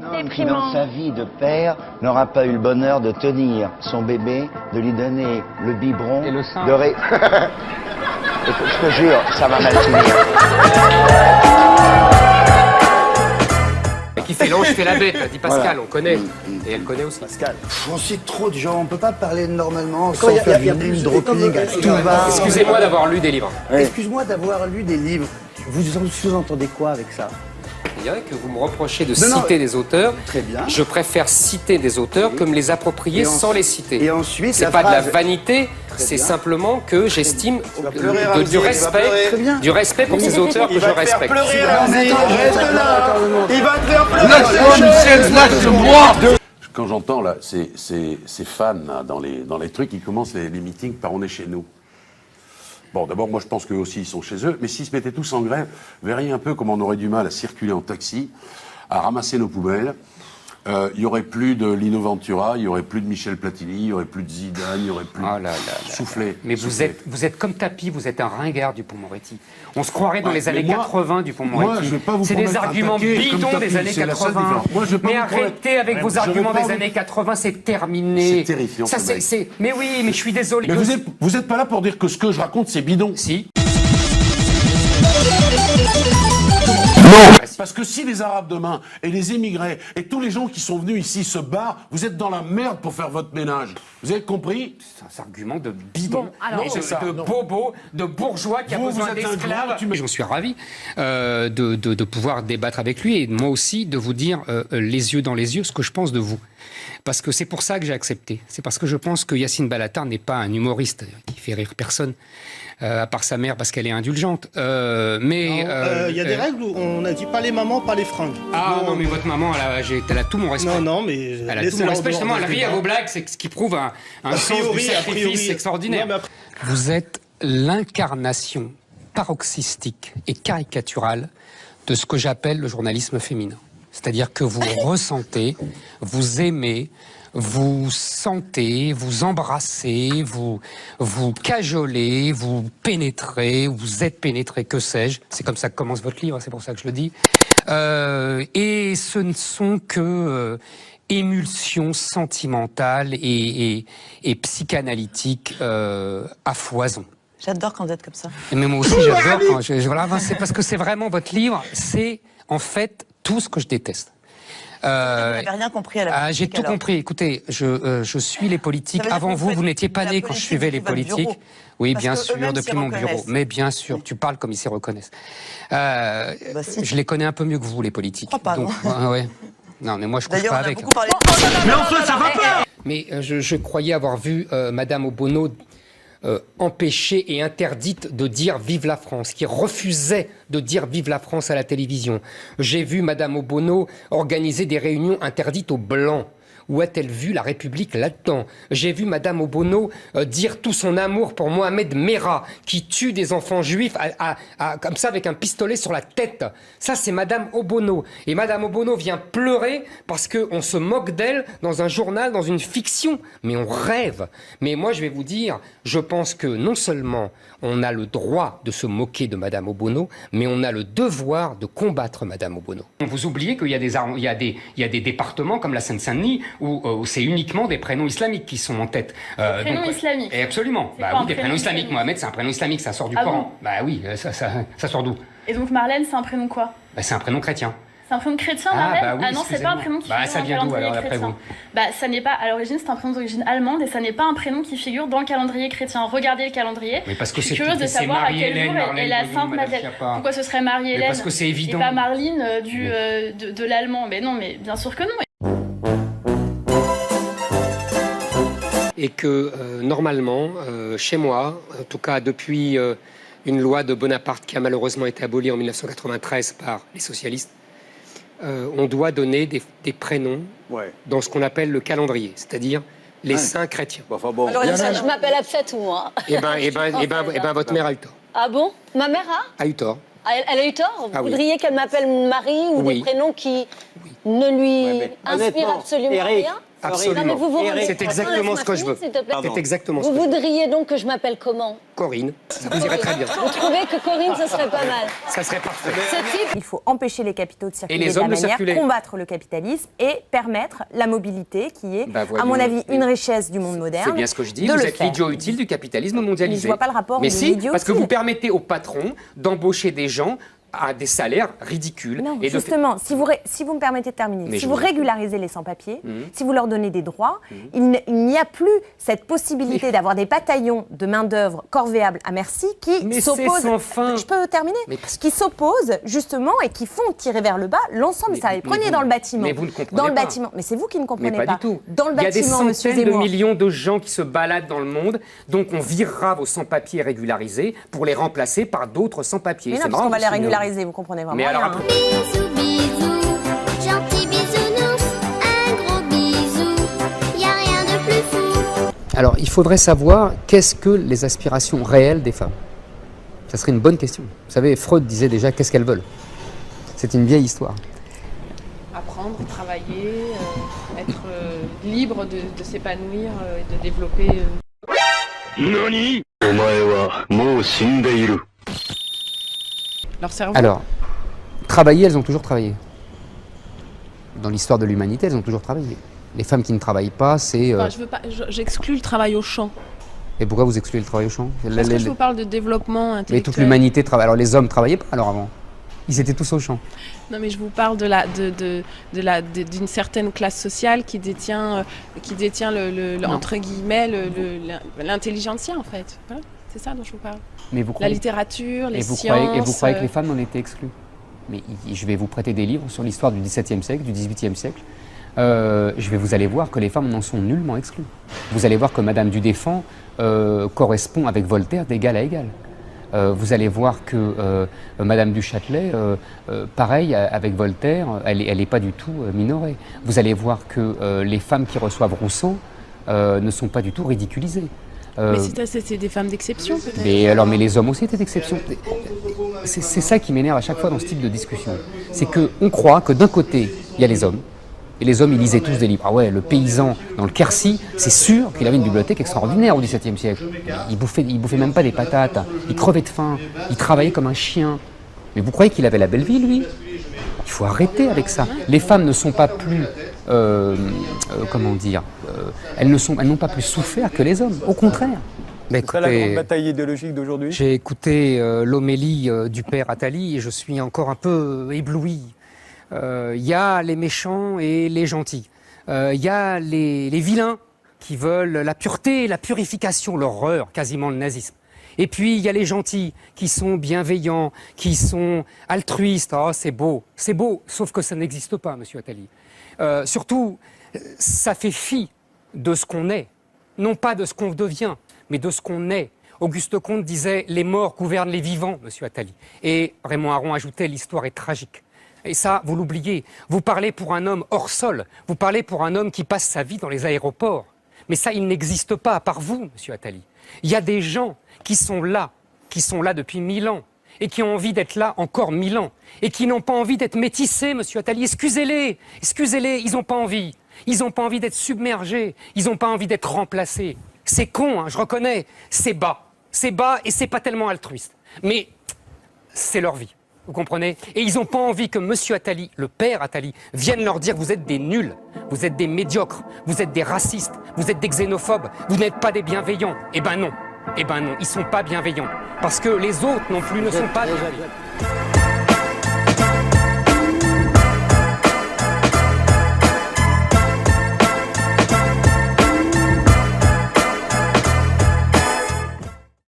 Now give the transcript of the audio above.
Un homme qui, dans sa vie de père, n'aura pas eu le bonheur de tenir son bébé, de lui donner le biberon, et le sein. Je te jure, ça va mal finir. Qui fait l'ange fait la bête, dit Pascal, Voilà. on connaît. Et elle connaît aussi. Pascal. On cite trop de gens, on peut pas parler normalement sans faire du name dropping, tout va. Excusez-moi d'avoir lu des livres. Excuse-moi d'avoir lu des livres. Vous sous-entendez quoi avec ça? Je dirais que vous me reprochez de citer des auteurs. Très bien. Je préfère citer des auteurs que me les approprier sans les citer. Et ensuite, c'est pas de la vanité, c'est simplement que j'estime du respect pour ces auteurs que je respecte. Il va te faire pleurer. Quand j'entends là, ces fans là, dans les trucs, ils commencent les meetings par on est chez nous. Bon, d'abord, moi je pense qu'eux aussi ils sont chez eux, mais s'ils se mettaient tous en grève, vous verriez un peu comment on aurait du mal à circuler en taxi, à ramasser nos poubelles. Il y aurait plus de Lino Ventura, il y aurait plus de Michel Platini, il y aurait plus de Zidane, il y aurait plus de Soufflé. Mais vous êtes comme Tapi, vous êtes un ringard Dupond-Moretti. On se croirait dans les années 80 Dupond-Moretti. C'est des arguments bidons des années 80. Mais arrêtez avec vos arguments des années 80, c'est terminé. C'est terrifiant. Mais oui, mais je suis désolé. Mais vous êtes pas là pour dire que ce que je raconte c'est bidon. Si. Non. Parce que si les Arabes demain et les émigrés et tous les gens qui sont venus ici se barrent, vous êtes dans la merde pour faire votre ménage. Vous avez compris? C'est un argument de bidon, de bobo, de bourgeois qui a besoin d'esclaves. J'en suis ravi de pouvoir débattre avec lui et moi aussi de vous dire les yeux dans les yeux ce que je pense de vous. Parce que c'est pour ça que j'ai accepté. C'est parce que je pense que Yacine Balatar n'est pas un humoriste qui fait rire personne. À part sa mère parce qu'elle est indulgente. Mais il y a des règles où on n'a dit pas les mamans, pas les fringues. Ah non, mais votre maman, elle a tout mon respect. Non, mais elle a tout mon respect. Justement, elle rit à vos blagues, c'est ce qui prouve un sens du sacrifice extraordinaire. Non, vous êtes l'incarnation paroxystique et caricaturale de ce que j'appelle le journalisme féminin. C'est-à-dire que vous ressentez, vous aimez, vous sentez, vous embrassez, vous cajolez, vous pénétrez, vous êtes pénétré, que sais-je. C'est comme ça que commence votre livre, c'est pour ça que je le dis. Et ce ne sont que émulsions sentimentales et psychanalytiques à foison. J'adore quand vous êtes comme ça. Mais moi aussi, j'adore quand voilà, c'est parce que c'est vraiment votre livre, c'est en fait tout ce que je déteste. Vous n'avez rien compris à la politique. J'ai tout compris. Écoutez, je suis les politiques. Avant vous, vous n'étiez pas nés quand je suivais les politiques. Oui, bien sûr, depuis mon bureau. Mais bien sûr, tu parles comme ils s'y reconnaissent. Si. Je les connais un peu mieux que vous, les politiques. Je crois pas, donc, ouais. Non, mais moi, je couche pas avec. Mais enfin, ça va pas. Mais je croyais avoir vu Madame Obono empêchée et interdite de dire Vive la France, qui refusait de dire Vive la France à la télévision. J'ai vu Madame Obono organiser des réunions interdites aux Blancs. Où a-t-elle vu la République là-dedans? J'ai vu Madame Obono dire tout son amour pour Mohamed Merah, qui tue des enfants juifs comme ça avec un pistolet sur la tête. Ça, c'est Madame Obono. Et Madame Obono vient pleurer parce qu'on se moque d'elle dans un journal, dans une fiction. Mais on rêve. Mais moi, je vais vous dire, je pense que non seulement on a le droit de se moquer de Madame Obono, mais on a le devoir de combattre Madame Obono. Vous oubliez qu'il y a des départements comme la Seine-Saint-Denis où c'est uniquement des prénoms islamiques qui sont en tête. Prénoms islamiques. Et absolument. Bah oui, des prénoms islamiques. Mohamed, c'est un prénom islamique, ça sort du Coran. Bon bah oui, ça sort d'où? Et donc Marlène, c'est un prénom quoi? Bah c'est un prénom chrétien. C'est un prénom chrétien, Marlène? Bah oui, ah non, c'est pas un prénom qui figure ça vient dans le d'où calendrier alors d'après chrétien. vous? Bah ça n'est pas, à l'origine c'est un prénom d'origine allemande et ça n'est pas un prénom qui figure dans le calendrier chrétien. Regardez le calendrier. Mais parce que je suis curieuse de savoir à quel jour est la Sainte Madeleine. Pourquoi ce serait Marie-Hélène? Parce que c'est évident. Et pas Marline de l'allemand. Mais non, mais bien sûr que non. Et que normalement, chez moi, en tout cas depuis une loi de Bonaparte qui a malheureusement été abolie en 1993 par les socialistes, on doit donner des prénoms dans ce qu'on appelle le calendrier, c'est-à-dire les saints chrétiens. Bon. Alors, je m'appelle Absette, moi. Eh ben, votre mère a eu tort. Ah bon? Ma mère a eu tort. Elle a eu tort? Vous voudriez qu'elle m'appelle Marie ou des prénoms qui ne lui inspirent absolument rien? Absolument. Non, mais vous vous rendez C'est compte. exactement ce que je veux. S'il te plaît. C'est exactement ce Vous que je veux. voudriez donc que je m'appelle comment? Corinne, ça vous irait très bien. Vous trouvez que Corinne, ce serait pas mal? Ça serait parfait. Ce type, Il faut empêcher les capitaux de circuler les de la hommes de manière, circuler. combattre le capitalisme et permettre la mobilité qui est, Bah, à voyons. mon avis, une richesse du monde moderne. C'est bien ce que je dis, de vous le êtes faire. l'idiot utile du capitalisme mondialisé. Mais je vois pas le rapport Mais de si, l'idiot parce que utile. vous permettez aux patrons d'embaucher des gens à des salaires ridicules. Non, et de- justement, si vous me permettez de terminer, Mais si je vous vous en prie. régularisez les sans-papiers, si vous leur donnez des droits, il n'y a plus cette possibilité d'avoir des bataillons de main-d'œuvre corvéables à merci qui Mais s'opposent. c'est sans fin. Je peux terminer Mais parce Qui s'opposent justement et qui font tirer vers le bas l'ensemble des salariés. mais Prenez vous- dans le bâtiment. mais vous ne comprenez Dans le pas. bâtiment. Mais c'est vous qui ne comprenez Mais pas du tout. Dans le Il y a des bâtiment, monsieur centaines de Zemmour. millions de gens qui se baladent dans le monde, donc on virera vos sans-papiers régularisés pour les remplacer par d'autres sans-papiers. Mais non, C'est parce qu'on marrant, va les vous signalez. régulariser, vous comprenez vraiment Mais alors rien, après- hein. Bisous, bisous, gentil bisounours, un gros bisou, y a rien de plus fou. Alors, il faudrait savoir qu'est-ce que les aspirations réelles des femmes. Ça serait une bonne question. Vous savez, Freud disait déjà qu'est-ce qu'elles veulent. C'est une vieille histoire. Apprendre, travailler, être libre de s'épanouir et de développer. Leur cerveau. Alors, travailler, elles ont toujours travaillé. Dans l'histoire de l'humanité, elles ont toujours travaillé. Les femmes qui ne travaillent pas, c'est... Enfin, j'exclus le travail au champ. Et pourquoi vous excluez le travail au champ? Parce que je vous parle de développement intellectuel. Mais toute l'humanité travaille. Alors les hommes ne travaillaient pas alors avant. Ils étaient tous au champ. Non, mais je vous parle d'une certaine classe sociale qui détient entre guillemets l'intelligentsia en fait. Voilà, c'est ça dont je vous parle. Mais vous La littérature, les sciences. Et vous croyez que les femmes en étaient exclues? Mais je vais vous prêter des livres sur l'histoire du XVIIe siècle, du XVIIIe siècle. Vous allez voir que les femmes en sont nullement exclues. Vous allez voir que Madame du Deffand correspond avec Voltaire d'égal à égal. Vous allez voir que Madame du Châtelet, pareil avec Voltaire, elle n'est pas du tout minorée. Vous allez voir que les femmes qui reçoivent Rousseau ne sont pas du tout ridiculisées. Mais c'est des femmes d'exception peut-être. Mais les hommes aussi étaient d'exception. C'est ça qui m'énerve à chaque fois dans ce type de discussion. C'est qu'on croit que d'un côté, il y a les hommes, et les hommes, ils lisaient tous des livres. Ah ouais, le paysan dans le Quercy, c'est sûr qu'il avait une bibliothèque extraordinaire au XVIIe siècle. Il bouffait même pas des patates, il crevait de faim, il travaillait comme un chien. Mais vous croyez qu'il avait la belle vie, lui? Il faut arrêter avec ça. Les femmes ne sont pas plus... comment dire elles n'ont pas plus souffert que les hommes, au contraire. C'est ça la grande bataille idéologique d'aujourd'hui? J'ai écouté l'homélie du père Attali et je suis encore un peu ébloui. Il y a les méchants et les gentils. Il y a les vilains qui veulent la pureté, la purification, l'horreur, quasiment le nazisme. Et puis il y a les gentils qui sont bienveillants, qui sont altruistes. Oh, c'est beau, sauf que ça n'existe pas, monsieur Attali. Surtout, ça fait fi de ce qu'on est, non pas de ce qu'on devient, mais de ce qu'on est. Auguste Comte disait « Les morts gouvernent les vivants », monsieur Attali. Et Raymond Aron ajoutait « L'histoire est tragique ». Et ça, vous l'oubliez. Vous parlez pour un homme hors sol. Vous parlez pour un homme qui passe sa vie dans les aéroports. Mais ça, il n'existe pas, à part vous, monsieur Attali. Il y a des gens qui sont là depuis 1000 ans, et qui ont envie d'être là encore 1000 ans, et qui n'ont pas envie d'être métissés, monsieur Attali. Excusez-les, ils n'ont pas envie. Ils n'ont pas envie d'être submergés, ils n'ont pas envie d'être remplacés. C'est con, hein, je reconnais, c'est bas et c'est pas tellement altruiste. Mais c'est leur vie. Vous comprenez? Et ils n'ont pas envie que monsieur Attali, le père Attali, vienne leur dire vous êtes des nuls, vous êtes des médiocres, vous êtes des racistes, vous êtes des xénophobes, vous n'êtes pas des bienveillants. Eh ben non, ils ne sont pas bienveillants. Parce que les autres non plus ne sont pas bienveillants.